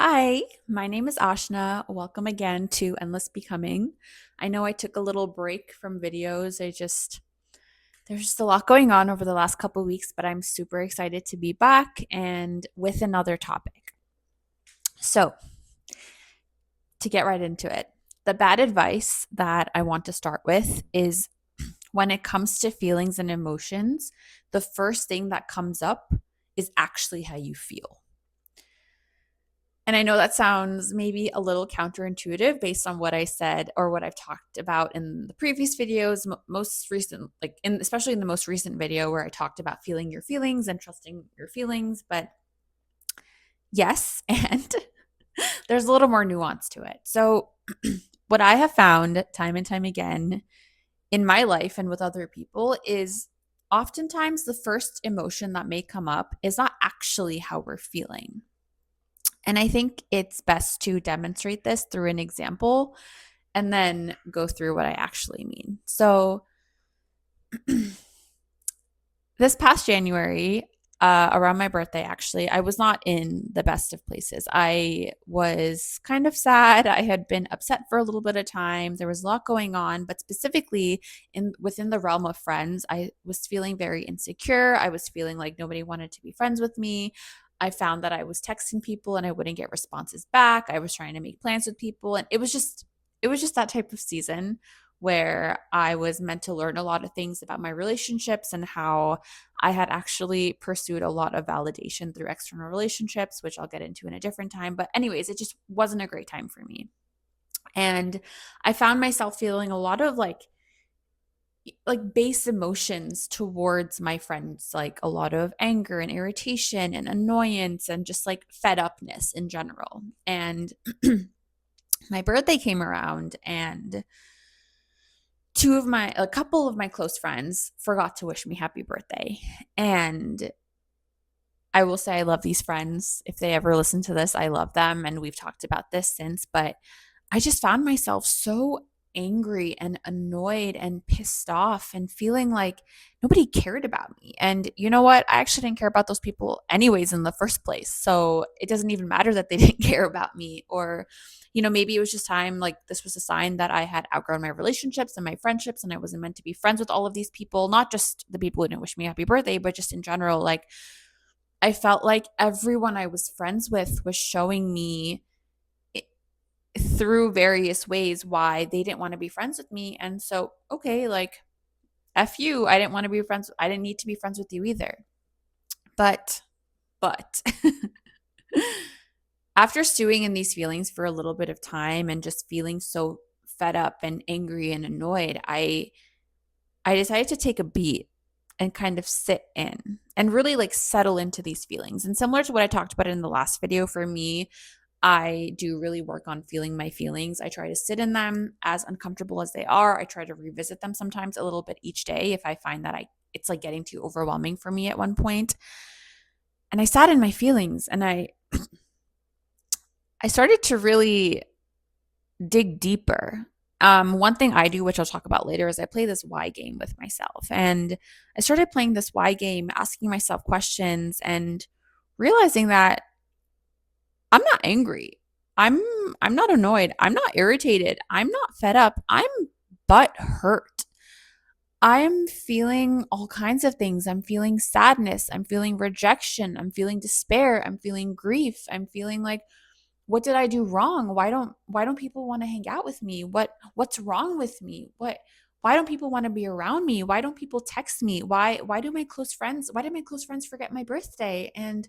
Hi, my name is Ashna. Welcome again to Endless Becoming. I know I took a little break from videos. There's just a lot going on over the last couple of weeks, but I'm super excited to be back and with another topic. So, to get right into it, the bad advice that I want to start with is when it comes to feelings and emotions, the first thing that comes up is actually how you feel. And I know that sounds maybe a little counterintuitive based on what I said or what I've talked about in the previous videos, most recent, especially in the most recent video where I talked about feeling your feelings and trusting your feelings. But yes, and there's a little more nuance to it. So, what I have found time and time again in my life and with other people is oftentimes the first emotion that may come up is not actually how we're feeling. And I think it's best to demonstrate this through an example and then go through what I actually mean. So, this past January, around my birthday, actually, I was not in the best of places. I was kind of sad. I had been upset for a little bit of time. There was a lot going on, but specifically within the realm of friends, I was feeling very insecure. I was feeling like nobody wanted to be friends with me. I found that I was texting people and I wouldn't get responses back. I was trying to make plans with people, and it was just that type of season where I was meant to learn a lot of things about my relationships and how I had actually pursued a lot of validation through external relationships, which I'll get into in a different time. But, anyways, it just wasn't a great time for me. And I found myself feeling a lot of base emotions towards my friends, like a lot of anger and irritation and annoyance and just like fed upness in general. And my birthday came around, and a couple of my close friends forgot to wish me happy birthday. And I will say I love these friends. If they ever listen to this, I love them. And we've talked about this since, but I just found myself so angry and annoyed and pissed off and feeling like nobody cared about me. And you know what? I actually didn't care about those people anyways in the first place. So it doesn't even matter that they didn't care about me. Or, maybe it was just time, like this was a sign that I had outgrown my relationships and my friendships and I wasn't meant to be friends with all of these people, not just the people who didn't wish me happy birthday, but just in general. Like I felt like everyone I was friends with was showing me through various ways why they didn't want to be friends with me. And so, okay, like, F you, I didn't want to be friends. I didn't need to be friends with you either. But after stewing in these feelings for a little bit of time and just feeling so fed up and angry and annoyed, I decided to take a beat and kind of sit in and really like settle into these feelings. And similar to what I talked about in the last video, for me, I do really work on feeling my feelings. I try to sit in them as uncomfortable as they are. I try to revisit them sometimes a little bit each day if I find that it's like getting too overwhelming for me at one point. And I sat in my feelings and I started to really dig deeper. One thing I do, which I'll talk about later, is I play this why game with myself. And I started playing this why game, asking myself questions and realizing that I'm not angry. I'm I'm not annoyed. I'm not irritated. I'm not fed up. I'm but hurt. I'm feeling all kinds of things. I'm feeling sadness. I'm feeling rejection. I'm feeling despair. I'm feeling grief. I'm feeling like, what did I do wrong? Why don't people want to hang out with me? What's wrong with me? Why don't people want to be around me? Why don't people text me? Why did my close friends forget my birthday? And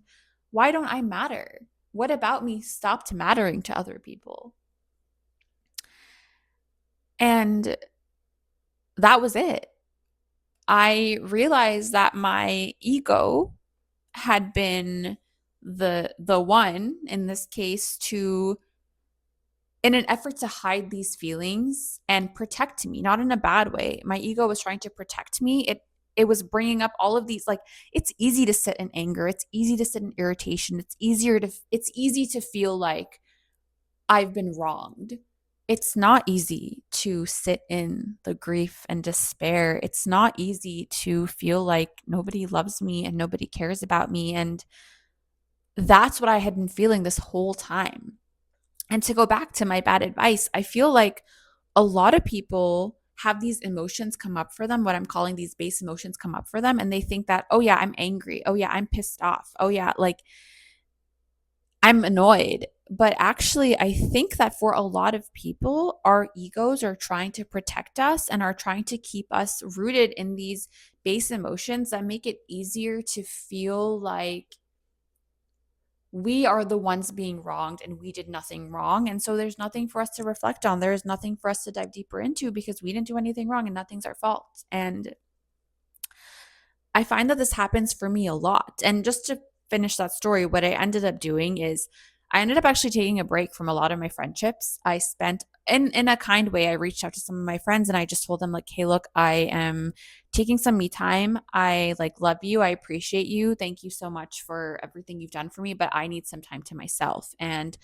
why don't I matter? What about me stopped mattering to other people? And that was it. I realized that my ego had been the one in this case to, in an effort to hide these feelings and protect me, not in a bad way. My ego was trying to protect me. It was bringing up all of these, like, it's easy to sit in anger, it's easy to sit in irritation, it's easy to feel like I've been wronged. It's not easy to sit in the grief and despair. It's not easy to feel like nobody loves me and nobody cares about me. And that's what I had been feeling this whole time. And to go back to my bad advice, I feel like a lot of people have these emotions come up for them, what I'm calling these base emotions come up for them. And they think that, oh, yeah, I'm angry. Oh, yeah, I'm pissed off. Oh, yeah, like I'm annoyed. But actually, I think that for a lot of people, our egos are trying to protect us and are trying to keep us rooted in these base emotions that make it easier to feel like we are the ones being wronged and we did nothing wrong. And so there's nothing for us to reflect on. There's nothing for us to dive deeper into because we didn't do anything wrong and nothing's our fault. And I find that this happens for me a lot. And just to finish that story, what I ended up doing is I ended up actually taking a break from a lot of my friendships. I spent in a kind way, I reached out to some of my friends and I just told them like, hey, look, I am taking some me time. I like love you. I appreciate you. Thank you so much for everything you've done for me, but I need some time to myself. And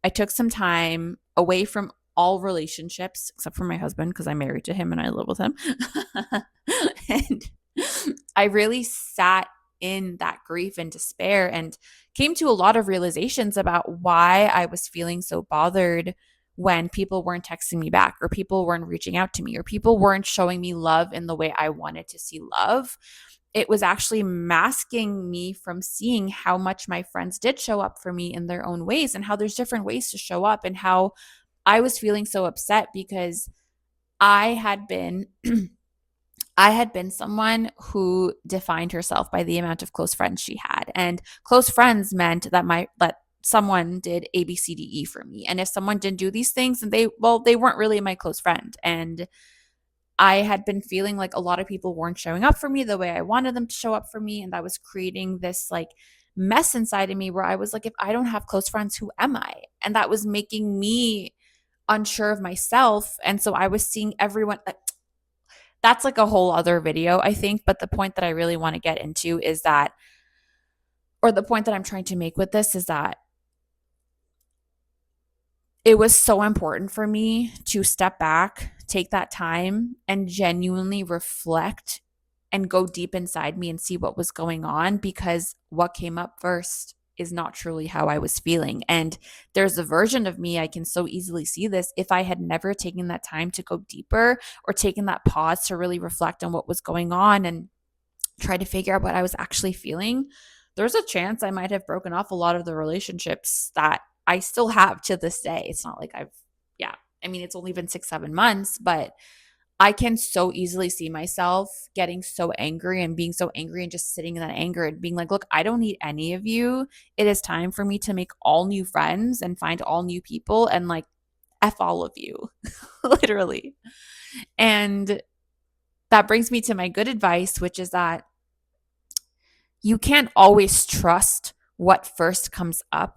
I took some time away from all relationships except for my husband because I'm married to him and I live with him. And I really sat in that grief and despair and came to a lot of realizations about why I was feeling so bothered when people weren't texting me back or people weren't reaching out to me or people weren't showing me love in the way I wanted to see love. It was actually masking me from seeing how much my friends did show up for me in their own ways and how there's different ways to show up and how I was feeling so upset because I had been I had been someone who defined herself by the amount of close friends she had. And close friends meant that someone did A B C D E for me. And if someone didn't do these things, then they weren't really my close friend. And I had been feeling like a lot of people weren't showing up for me the way I wanted them to show up for me and that was creating this like mess inside of me where I was like, if I don't have close friends, who am I? And that was making me unsure of myself. And so I was seeing everyone that's like a whole other video, I think. But the point that I really want to get into is that, or the point that I'm trying to make with this is that it was so important for me to step back, take that time, and genuinely reflect and go deep inside me and see what was going on because what came up first is not truly how I was feeling. And there's a version of me, I can so easily see this. If I had never taken that time to go deeper or taken that pause to really reflect on what was going on and try to figure out what I was actually feeling, there's a chance I might have broken off a lot of the relationships that I still have to this day. It's not like yeah, I mean, it's only been 6, 7 months, but I can so easily see myself getting so angry and being so angry and just sitting in that anger and being like, look, I don't need any of you. It is time for me to make all new friends and find all new people and like F all of you, literally. And that brings me to my good advice, which is that you can't always trust what first comes up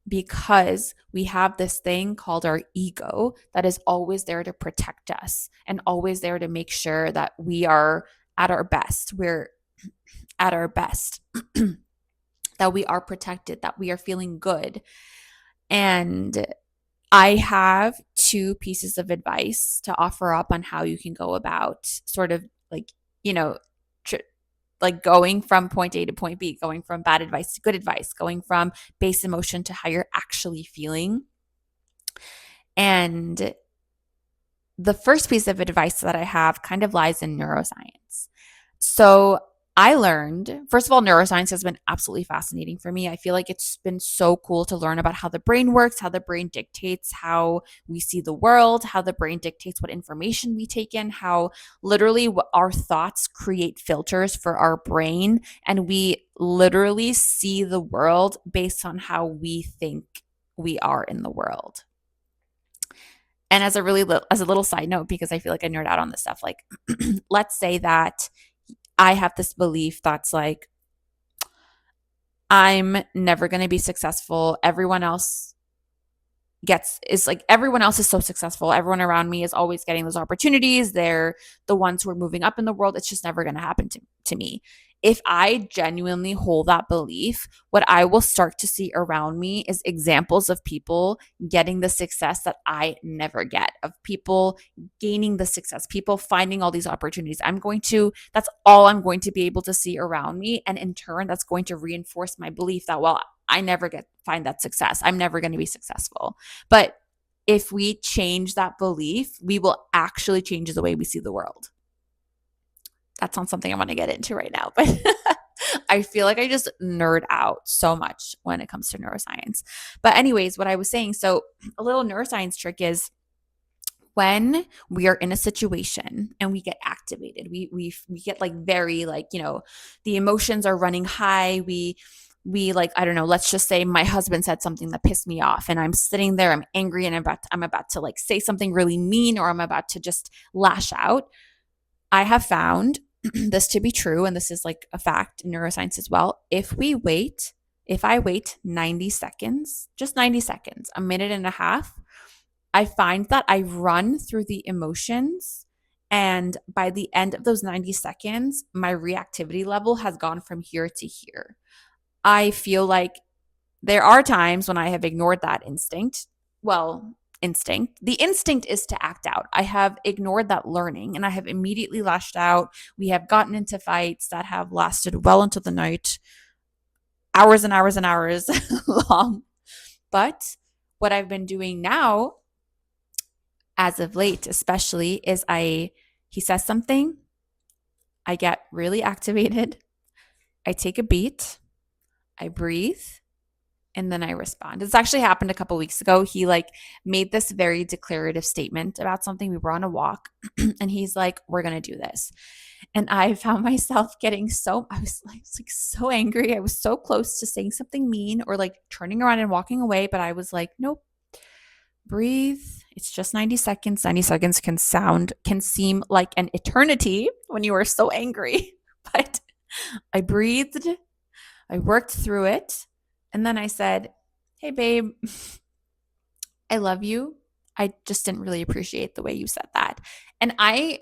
because we have this thing called our ego that is always there to protect us and always there to make sure that we are at our best. We're at our best, that we are protected, that we are feeling good. And I have two pieces of advice to offer up on how you can go about sort of like, you know, tr- like going from point A to point B, going from bad advice to good advice, going from base emotion to how you're actually feeling. And the first piece of advice that I have kind of lies in neuroscience. So I learned, first of all, neuroscience has been absolutely fascinating for me. I feel like it's been so cool to learn about how the brain works, how the brain dictates how we see the world, how the brain dictates what information we take in, how literally our thoughts create filters for our brain. And we literally see the world based on how we think we are in the world. And as a little side note, because I feel like I nerd out on this stuff, like let's say that I have this belief that's like, I'm never going to be successful. Everyone else is so successful. Everyone around me is always getting those opportunities. They're the ones who are moving up in the world. It's just never going to happen to me. If I genuinely hold that belief, what I will start to see around me is examples of people getting the success that I never get, of people gaining the success, people finding all these opportunities. That's all I'm going to be able to see around me. And in turn, that's going to reinforce my belief that, well, I never find that success. I'm never going to be successful. But if we change that belief, we will actually change the way we see the world. That's not something I want to get into right now, but I feel like I just nerd out so much when it comes to neuroscience. But anyways, what I was saying, so a little neuroscience trick is when we are in a situation and we get activated, we get like very like, the emotions are running high. We like, I don't know, let's just say my husband said something that pissed me off and I'm sitting there, I'm angry and I'm about to like say something really mean, or I'm about to just lash out. I have found this to be true, and this is like a fact in neuroscience as well. If I wait 90 seconds, just 90 seconds, a minute and a half, I find that I run through the emotions. And by the end of those 90 seconds, my reactivity level has gone from here to here. I feel like there are times when I have ignored that instinct. Well, instinct. The instinct is to act out. I have ignored that learning and I have immediately lashed out. We have gotten into fights that have lasted well into the night, hours and hours and hours long. But what I've been doing now, as of late especially, is he says something, I get really activated, I take a beat, I breathe, and then I respond. It's actually happened a couple weeks ago. He like made this very declarative statement about something. We were on a walk and he's like, we're going to do this. And I found myself I was like so angry. I was so close to saying something mean or like turning around and walking away. But I was like, nope, breathe. It's just 90 seconds. 90 seconds can seem like an eternity when you are so angry. But I breathed. I worked through it. And then I said, hey, babe, I love you. I just didn't really appreciate the way you said that. And I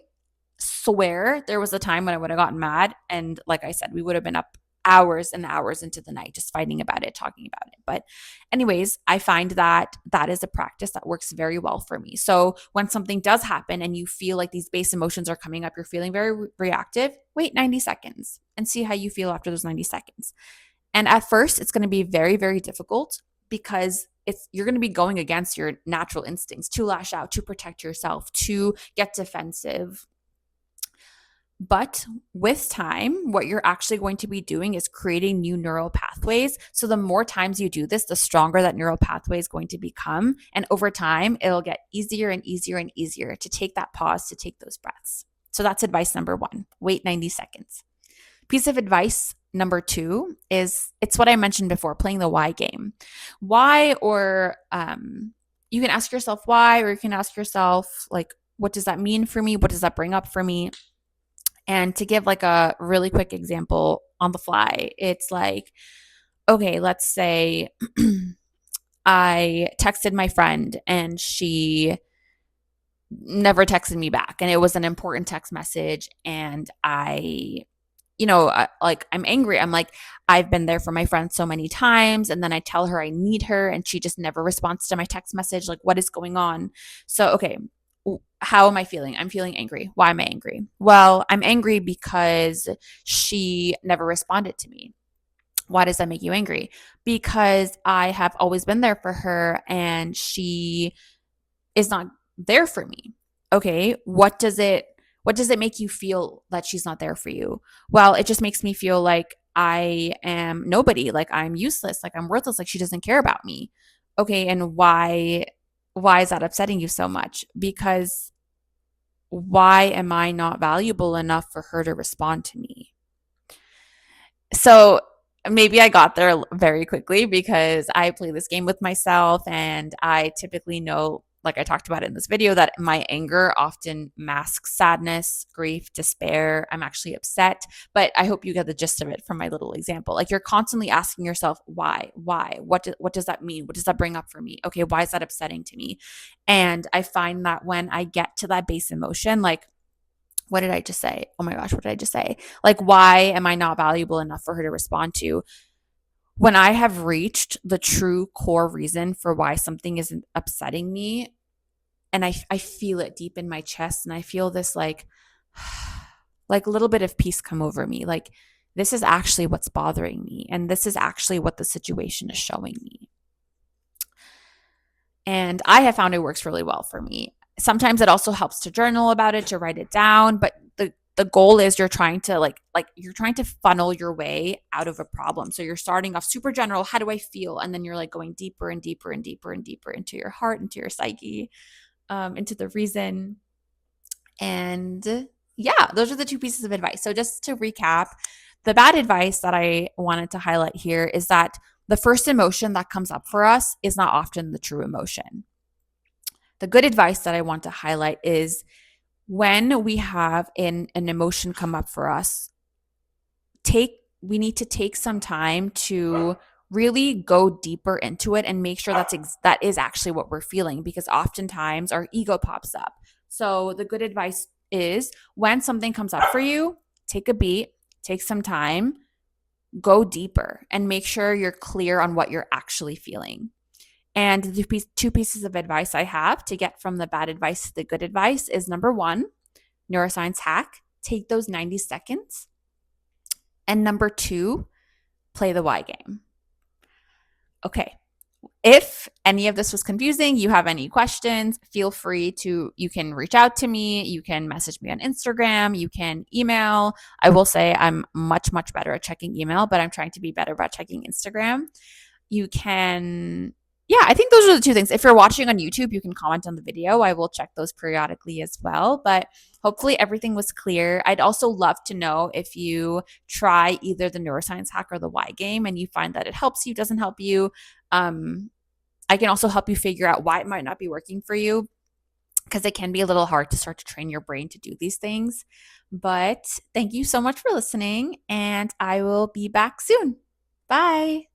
swear there was a time when I would have gotten mad. And like I said, we would have been up hours and hours into the night just fighting about it, talking about it. But anyways, I find that is a practice that works very well for me. So when something does happen and you feel like these base emotions are coming up, you're feeling very reactive, wait 90 seconds and see how you feel after those 90 seconds. And at first, it's going to be very, very difficult because you're going to be going against your natural instincts to lash out, to protect yourself, to get defensive. But with time, what you're actually going to be doing is creating new neural pathways. So the more times you do this, the stronger that neural pathway is going to become. And over time, it'll get easier and easier and easier to take that pause, to take those breaths. So that's advice number 1, wait 90 seconds. Piece of advice number 2 is, it's what I mentioned before, playing the why game. Why, or you can ask yourself why, or you can ask yourself, like, what does that mean for me? What does that bring up for me? And to give like a really quick example on the fly, it's like, okay, let's say I texted my friend and she never texted me back, and it was an important text message, and I'm angry. I'm like, I've been there for my friend so many times. And then I tell her I need her and she just never responds to my text message. Like, what is going on? So, okay, how am I feeling? I'm feeling angry. Why am I angry? Well, I'm angry because she never responded to me. Why does that make you angry? Because I have always been there for her and she is not there for me. Okay, what does it make you feel that she's not there for you? Well, it just makes me feel like I am nobody, like I'm useless, like I'm worthless, like she doesn't care about me. Okay, and why is that upsetting you so much? Because why am I not valuable enough for her to respond to me? So maybe I got there very quickly because I play this game with myself, and I typically know, like I talked about in this video, that my anger often masks sadness, grief, despair. I'm actually upset, but I hope you get the gist of it from my little example. Like, you're constantly asking yourself, why? What does that mean? What does that bring up for me? Okay, why is that upsetting to me? And I find that when I get to that base emotion, like, what did I just say? Oh my gosh, what did I just say? Like, why am I not valuable enough for her to respond to? When I have reached the true core reason for why something isn't upsetting me, and I feel it deep in my chest, and I feel this like a little bit of peace come over me. Like, this is actually what's bothering me, and this is actually what the situation is showing me. And I have found it works really well for me. Sometimes it also helps to journal about it, to write it down, but the goal is you're trying to you're trying to funnel your way out of a problem. So you're starting off super general, how do I feel? And then you're like going deeper and deeper and deeper and deeper into your heart, into your psyche, into the reason. And yeah, those are the two pieces of advice. So just to recap, the bad advice that I wanted to highlight here is that the first emotion that comes up for us is not often the true emotion. The good advice that I want to highlight is when we have an emotion come up for us, we need to take some time to really go deeper into it and make sure that is actually what we're feeling, because oftentimes our ego pops up. So the good advice is when something comes up for you, take a beat, take some time, go deeper, and make sure you're clear on what you're actually feeling. And the two pieces of advice I have to get from the bad advice to the good advice is number 1, neuroscience hack, take those 90 seconds. And number 2, play the why game. Okay. If any of this was confusing, you have any questions, feel free you can reach out to me. You can message me on Instagram. You can email. I will say I'm much, much better at checking email, but I'm trying to be better about checking Instagram. You can, yeah, I think those are the two things. If you're watching on YouTube, you can comment on the video. I will check those periodically as well. But hopefully everything was clear. I'd also love to know if you try either the neuroscience hack or the why game and you find that it helps you, doesn't help you. I can also help you figure out why it might not be working for you, because it can be a little hard to start to train your brain to do these things. But thank you so much for listening, and I will be back soon. Bye.